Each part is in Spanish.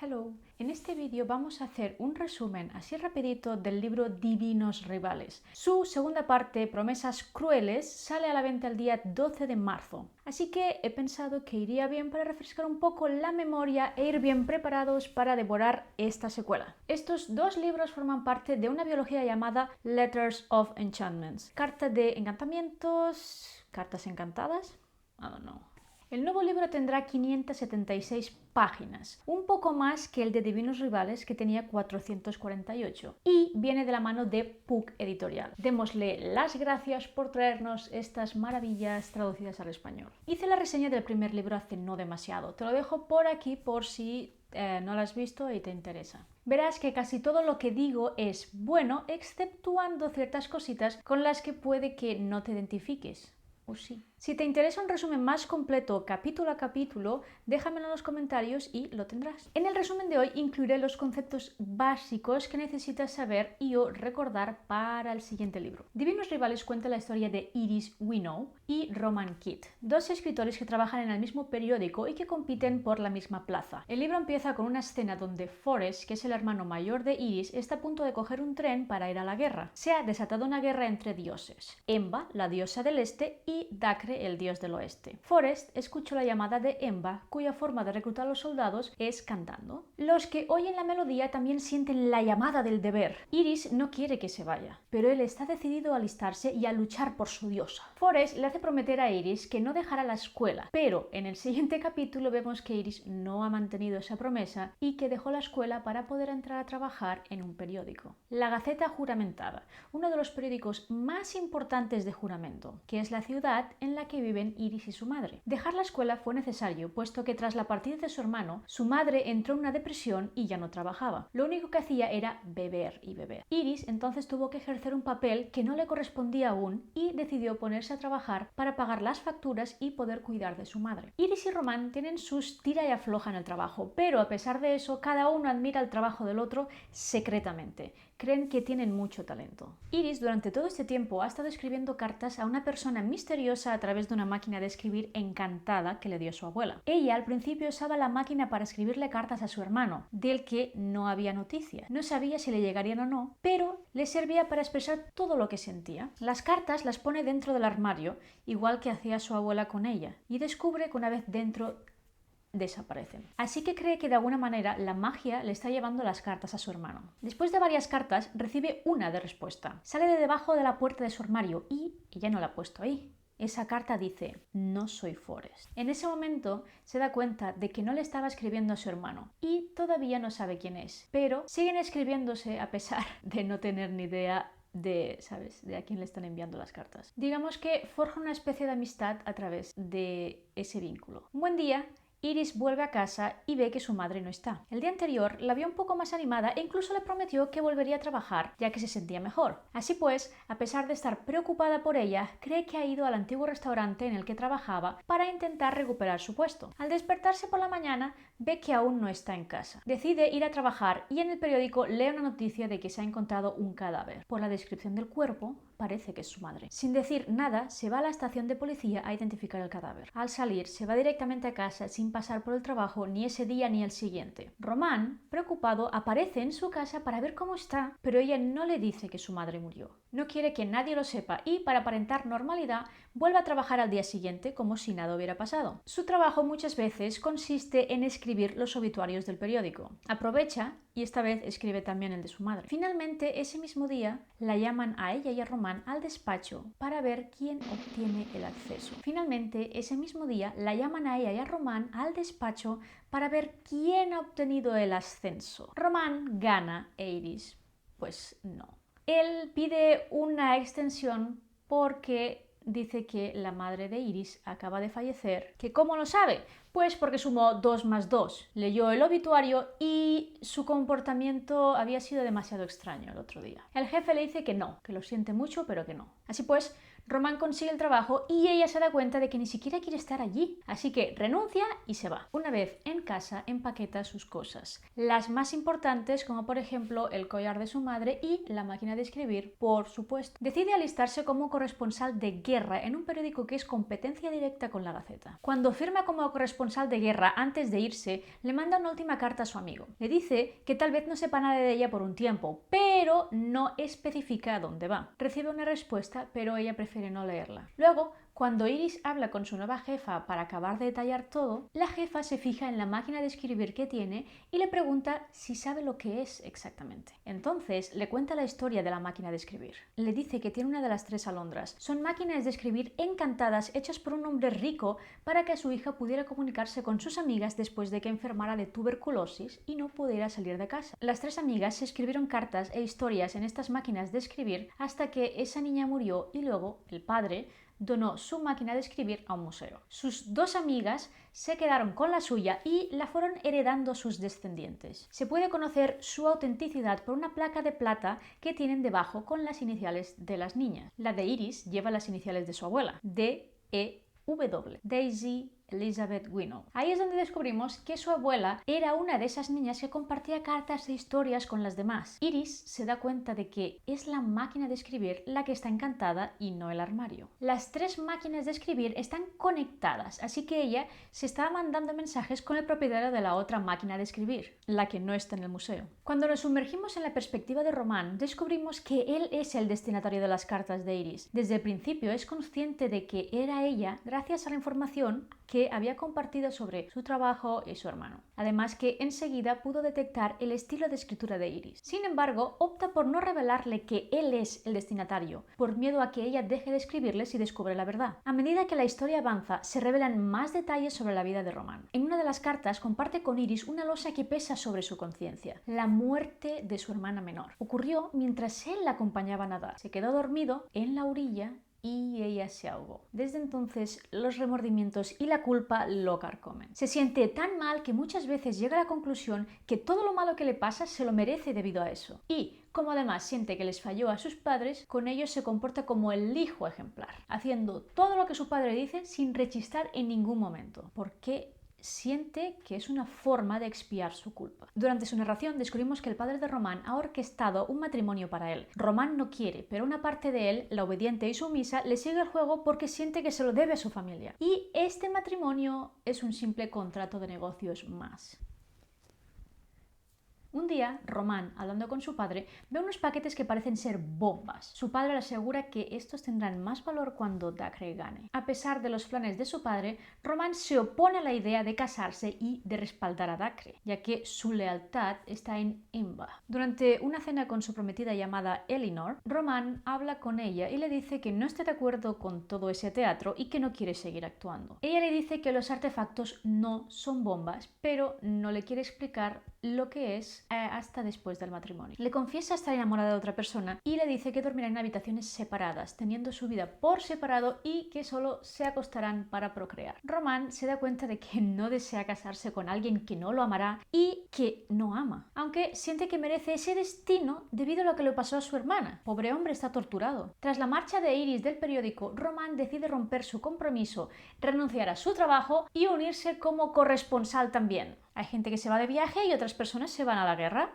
Hello, en este vídeo vamos a hacer un resumen así rapidito del libro Divinos Rivales. Su segunda parte, Promesas Crueles, sale a la venta el día 12 de marzo. Así que he pensado que iría bien para refrescar un poco la memoria e ir bien preparados para devorar esta secuela. Estos dos libros forman parte de una biología llamada Letters of Enchantments. Carta de encantamientos, cartas encantadas, I don't know. El nuevo libro tendrá 576 páginas, un poco más que el de Divinos Rivales, que tenía 448, y viene de la mano de Puck Editorial. Démosle las gracias por traernos estas maravillas traducidas al español. Hice la reseña del primer libro hace no demasiado, te lo dejo por aquí por si no lo has visto y te interesa. Verás que casi todo lo que digo es bueno, exceptuando ciertas cositas con las que puede que no te identifiques. O sí. Si te interesa un resumen más completo capítulo a capítulo, déjamelo en los comentarios y lo tendrás. En el resumen de hoy incluiré los conceptos básicos que necesitas saber y o recordar para el siguiente libro. Divinos Rivales cuenta la historia de Iris Winnow y Roman Kidd, dos escritores que trabajan en el mismo periódico y que compiten por la misma plaza. El libro empieza con una escena donde Forrest, que es el hermano mayor de Iris, está a punto de coger un tren para ir a la guerra. Se ha desatado una guerra entre dioses, Emba, la diosa del este, y Dacre, el dios del oeste. Forrest escuchó la llamada de Emba, cuya forma de reclutar a los soldados es cantando. Los que oyen la melodía también sienten la llamada del deber. Iris no quiere que se vaya, pero él está decidido a alistarse y a luchar por su diosa. Forrest le hace prometer a Iris que no dejará la escuela, pero en el siguiente capítulo vemos que Iris no ha mantenido esa promesa y que dejó la escuela para poder entrar a trabajar en un periódico. La Gaceta Juramentada, uno de los periódicos más importantes de juramento, que es la ciudad en la que viven Iris y su madre. Dejar la escuela fue necesario, puesto que tras la partida de su hermano, su madre entró en una depresión y ya no trabajaba. Lo único que hacía era beber y beber. Iris entonces tuvo que ejercer un papel que no le correspondía aún y decidió ponerse a trabajar para pagar las facturas y poder cuidar de su madre. Iris y Román tienen sus tira y afloja en el trabajo, pero a pesar de eso, cada uno admira el trabajo del otro secretamente. Creen que tienen mucho talento. Iris durante todo este tiempo ha estado escribiendo cartas a una persona misteriosa a través de una máquina de escribir encantada que le dio su abuela. Ella al principio usaba la máquina para escribirle cartas a su hermano, del que no había noticias. No sabía si le llegarían o no, pero le servía para expresar todo lo que sentía. Las cartas las pone dentro del armario, igual que hacía su abuela con ella, y descubre que una vez dentro desaparecen. Así que cree que de alguna manera la magia le está llevando las cartas a su hermano. Después de varias cartas, recibe una de respuesta. Sale de debajo de la puerta de su armario y ella no la ha puesto ahí. Esa carta dice: no soy Forrest. En ese momento se da cuenta de que no le estaba escribiendo a su hermano y todavía no sabe quién es, pero siguen escribiéndose a pesar de no tener ni idea ¿sabes?, de a quién le están enviando las cartas. Digamos que forja una especie de amistad a través de ese vínculo. Un buen día, Iris vuelve a casa y ve que su madre no está. El día anterior la vio un poco más animada e incluso le prometió que volvería a trabajar, ya que se sentía mejor. Así pues, a pesar de estar preocupada por ella, cree que ha ido al antiguo restaurante en el que trabajaba para intentar recuperar su puesto. Al despertarse por la mañana, ve que aún no está en casa. Decide ir a trabajar y en el periódico lee una noticia de que se ha encontrado un cadáver. Por la descripción del cuerpo, parece que es su madre. Sin decir nada, se va a la estación de policía a identificar el cadáver. Al salir, se va directamente a casa sin pasar por el trabajo ni ese día ni el siguiente. Román, preocupado, aparece en su casa para ver cómo está, pero ella no le dice que su madre murió. No quiere que nadie lo sepa y, para aparentar normalidad, vuelve a trabajar al día siguiente como si nada hubiera pasado. Su trabajo muchas veces consiste en escribir los obituarios del periódico. Aprovecha y esta vez escribe también el de su madre. Finalmente, ese mismo día, la llaman a ella y a Román al despacho para ver quién obtiene el acceso. Finalmente, ese mismo día, la llaman a ella y a Román al despacho para ver quién ha obtenido el ascenso. Román gana e Iris, pues no. Él pide una extensión porque dice que la madre de Iris acaba de fallecer. ¿Que cómo lo sabe? Pues porque sumó 2 más 2. Leyó el obituario y su comportamiento había sido demasiado extraño el otro día. El jefe le dice que no, que lo siente mucho, pero que no. Así pues, Román consigue el trabajo y ella se da cuenta de que ni siquiera quiere estar allí, así que renuncia y se va. Una vez en casa, empaqueta sus cosas, las más importantes como por ejemplo el collar de su madre y la máquina de escribir, por supuesto. Decide alistarse como corresponsal de guerra en un periódico que es competencia directa con la Gaceta. Cuando firma como corresponsal de guerra antes de irse, le manda una última carta a su amigo. Le dice que tal vez no sepa nada de ella por un tiempo, pero no especifica a dónde va. Recibe una respuesta, pero ella prefiere no leerla. Luego, cuando Iris habla con su nueva jefa para acabar de detallar todo, la jefa se fija en la máquina de escribir que tiene y le pregunta si sabe lo que es exactamente. Entonces le cuenta la historia de la máquina de escribir. Le dice que tiene una de las 3 alondras. Son máquinas de escribir encantadas hechas por un hombre rico para que su hija pudiera comunicarse con sus amigas después de que enfermara de tuberculosis y no pudiera salir de casa. Las 3 amigas se escribieron cartas e historias en estas máquinas de escribir hasta que esa niña murió y luego el padre donó su máquina de escribir a un museo. Sus 2 amigas se quedaron con la suya y la fueron heredando sus descendientes. Se puede conocer su autenticidad por una placa de plata que tienen debajo con las iniciales de las niñas. La de Iris lleva las iniciales de su abuela, D-E-W, Daisy Elizabeth Winnow. Ahí es donde descubrimos que su abuela era una de esas niñas que compartía cartas e historias con las demás. Iris se da cuenta de que es la máquina de escribir la que está encantada y no el armario. Las 3 máquinas de escribir están conectadas, así que ella se está mandando mensajes con el propietario de la otra máquina de escribir, la que no está en el museo. Cuando nos sumergimos en la perspectiva de Román, descubrimos que él es el destinatario de las cartas de Iris. Desde el principio es consciente de que era ella gracias a la información que había compartido sobre su trabajo y su hermano. Además que enseguida pudo detectar el estilo de escritura de Iris. Sin embargo, opta por no revelarle que él es el destinatario, por miedo a que ella deje de escribirle si descubre la verdad. A medida que la historia avanza, se revelan más detalles sobre la vida de Román. En una de las cartas comparte con Iris una losa que pesa sobre su conciencia, la muerte de su hermana menor. Ocurrió mientras él la acompañaba a nadar. Se quedó dormido en la orilla y ella se ahogó. Desde entonces, los remordimientos y la culpa lo carcomen. Se siente tan mal que muchas veces llega a la conclusión que todo lo malo que le pasa se lo merece debido a eso. Y, como además siente que les falló a sus padres, con ellos se comporta como el hijo ejemplar, haciendo todo lo que su padre dice sin rechistar en ningún momento. ¿Por qué? Siente que es una forma de expiar su culpa. Durante su narración descubrimos que el padre de Román ha orquestado un matrimonio para él. Román no quiere, pero una parte de él, la obediente y sumisa, le sigue el juego porque siente que se lo debe a su familia. Y este matrimonio es un simple contrato de negocios más. Un día, Román, hablando con su padre, ve unos paquetes que parecen ser bombas. Su padre le asegura que estos tendrán más valor cuando Dacre gane. A pesar de los planes de su padre, Román se opone a la idea de casarse y de respaldar a Dacre, ya que su lealtad está en Imba. Durante una cena con su prometida llamada Elinor, Román habla con ella y le dice que no está de acuerdo con todo ese teatro y que no quiere seguir actuando. Ella le dice que los artefactos no son bombas, pero no le quiere explicar lo que es hasta después del matrimonio. Le confiesa estar enamorada de otra persona y le dice que dormirán en habitaciones separadas, teniendo su vida por separado y que solo se acostarán para procrear. Román se da cuenta de que no desea casarse con alguien que no lo amará y que no ama, aunque siente que merece ese destino debido a lo que le pasó a su hermana. Pobre hombre, está torturado. Tras la marcha de Iris del periódico, Román decide romper su compromiso, renunciar a su trabajo y unirse como corresponsal también. Hay gente que se va de viaje y otras personas se van a la guerra.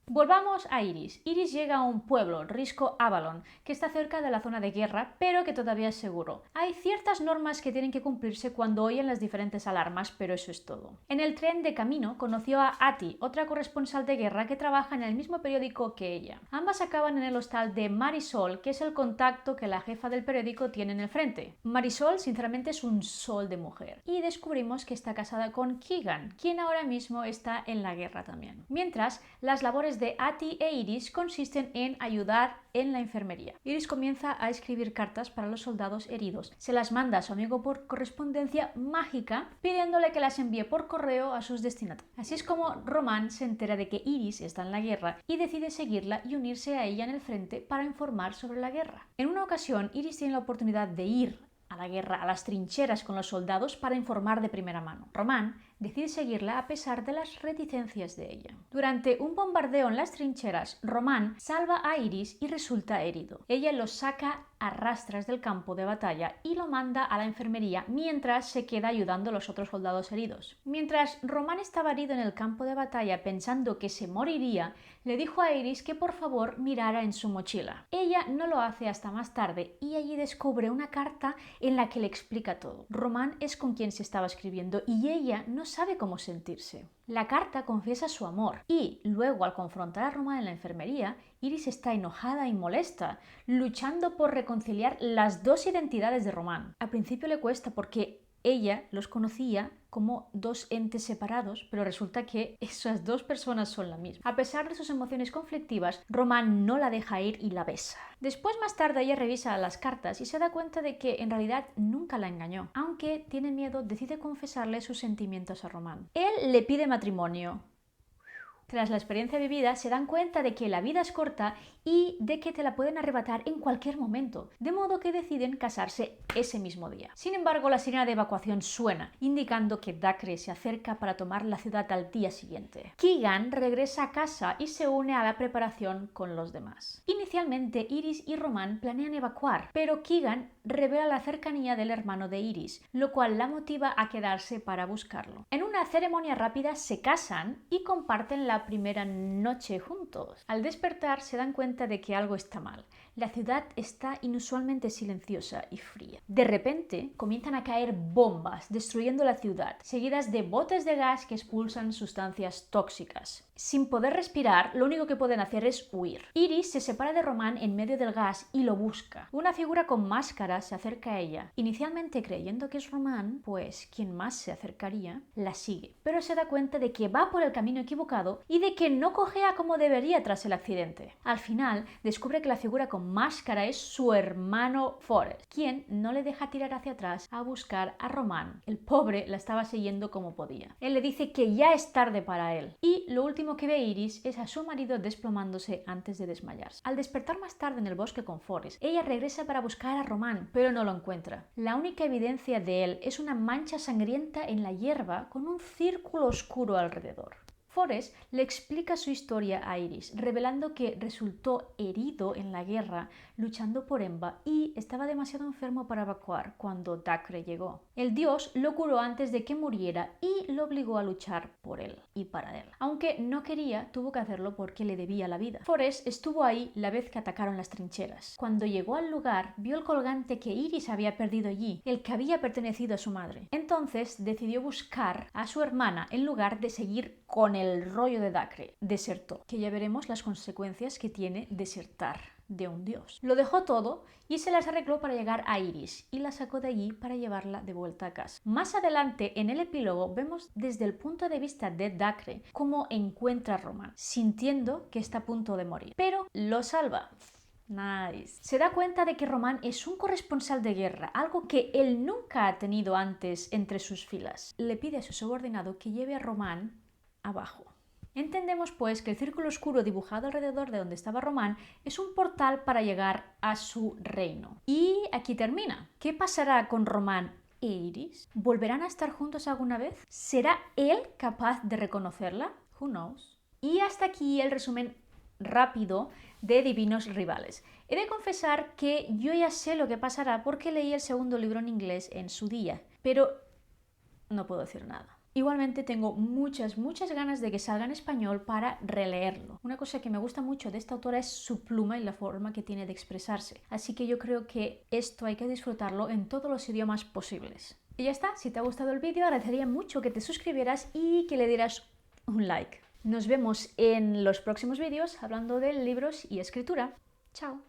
Volvamos a Iris. Iris llega a un pueblo, Risco Avalon, que está cerca de la zona de guerra, pero que todavía es seguro. Hay ciertas normas que tienen que cumplirse cuando oyen las diferentes alarmas, pero eso es todo. En el tren de camino conoció a Ati, otra corresponsal de guerra que trabaja en el mismo periódico que ella. Ambas acaban en el hostal de Marisol, que es el contacto que la jefa del periódico tiene en el frente. Marisol, sinceramente, es un sol de mujer. Y descubrimos que está casada con Keegan, quien ahora mismo está en la guerra también. Mientras, las labores de Ati e Iris consisten en ayudar en la enfermería. Iris comienza a escribir cartas para los soldados heridos. Se las manda a su amigo por correspondencia mágica, pidiéndole que las envíe por correo a sus destinatarios. Así es como Román se entera de que Iris está en la guerra y decide seguirla y unirse a ella en el frente para informar sobre la guerra. En una ocasión, Iris tiene la oportunidad de ir a la guerra, a las trincheras con los soldados para informar de primera mano. Román decide seguirla a pesar de las reticencias de ella. Durante un bombardeo en las trincheras, Román salva a Iris y resulta herido. Ella lo saca a rastras del campo de batalla y lo manda a la enfermería mientras se queda ayudando a los otros soldados heridos. Mientras Román estaba herido en el campo de batalla pensando que se moriría, le dijo a Iris que por favor mirara en su mochila. Ella no lo hace hasta más tarde y allí descubre una carta en la que le explica todo. Román es con quien se estaba escribiendo y ella no sabe cómo sentirse. La carta confiesa su amor y luego, al confrontar a Román en la enfermería, Iris está enojada y molesta, luchando por reconciliar las dos identidades de Román. Al principio le cuesta porque ella los conocía como dos entes separados, pero resulta que esas dos personas son la misma. A pesar de sus emociones conflictivas, Román no la deja ir y la besa. Después, más tarde, ella revisa las cartas y se da cuenta de que en realidad nunca la engañó. Aunque tiene miedo, decide confesarle sus sentimientos a Román. Él le pide matrimonio. Tras la experiencia vivida, se dan cuenta de que la vida es corta y de que te la pueden arrebatar en cualquier momento, de modo que deciden casarse ese mismo día. Sin embargo, la sirena de evacuación suena, indicando que Dacre se acerca para tomar la ciudad al día siguiente. Keegan regresa a casa y se une a la preparación con los demás. Inicialmente, Iris y Román planean evacuar, pero Keegan revela la cercanía del hermano de Iris, lo cual la motiva a quedarse para buscarlo. En una ceremonia rápida se casan y comparten la primera noche juntos. Al despertar se dan cuenta de que algo está mal. La ciudad está inusualmente silenciosa y fría. De repente comienzan a caer bombas destruyendo la ciudad, seguidas de botes de gas que expulsan sustancias tóxicas. Sin poder respirar, lo único que pueden hacer es huir. Iris se separa de Román en medio del gas y lo busca. Una figura con máscara se acerca a ella. Inicialmente creyendo que es Román, pues quien más se acercaría, la sigue. Pero se da cuenta de que va por el camino equivocado y de que no cojea como debería tras el accidente. Al final, descubre que la figura con máscara es su hermano Forrest, quien no le deja tirar hacia atrás a buscar a Román. El pobre la estaba siguiendo como podía. Él le dice que ya es tarde para él. Y lo último que ve Iris es a su marido desplomándose antes de desmayarse. Al despertar más tarde en el bosque con Forrest, ella regresa para buscar a Román, pero no lo encuentra. La única evidencia de él es una mancha sangrienta en la hierba con un círculo oscuro alrededor. Forrest le explica su historia a Iris, revelando que resultó herido en la guerra luchando por Emba y estaba demasiado enfermo para evacuar cuando Dacre llegó. El dios lo curó antes de que muriera y lo obligó a luchar por él y para él. Aunque no quería, tuvo que hacerlo porque le debía la vida. Forrest estuvo ahí la vez que atacaron las trincheras. Cuando llegó al lugar, vio el colgante que Iris había perdido allí, el que había pertenecido a su madre. Entonces decidió buscar a su hermana en lugar de seguir con el rollo de Dacre. Desertó, que ya veremos las consecuencias que tiene desertar de un dios. Lo dejó todo y se las arregló para llegar a Iris y la sacó de allí para llevarla de vuelta a casa. Más adelante, en el epílogo, vemos desde el punto de vista de Dacre cómo encuentra a Román, sintiendo que está a punto de morir, pero lo salva. Nice. Se da cuenta de que Román es un corresponsal de guerra, algo que él nunca ha tenido antes entre sus filas. Le pide a su subordinado que lleve a Román abajo. Entendemos pues que el círculo oscuro dibujado alrededor de donde estaba Román es un portal para llegar a su reino. Y aquí termina. ¿Qué pasará con Román e Iris? ¿Volverán a estar juntos alguna vez? ¿Será él capaz de reconocerla? Who knows? Y hasta aquí el resumen rápido de Divinos Rivales. He de confesar que yo ya sé lo que pasará porque leí el segundo libro en inglés en su día, pero no puedo decir nada. Igualmente tengo muchas ganas de que salga en español para releerlo. Una cosa que me gusta mucho de esta autora es su pluma y la forma que tiene de expresarse. Así que yo creo que esto hay que disfrutarlo en todos los idiomas posibles. Y ya está, si te ha gustado el vídeo agradecería mucho que te suscribieras y que le dieras un like. Nos vemos en los próximos vídeos hablando de libros y escritura. Chao.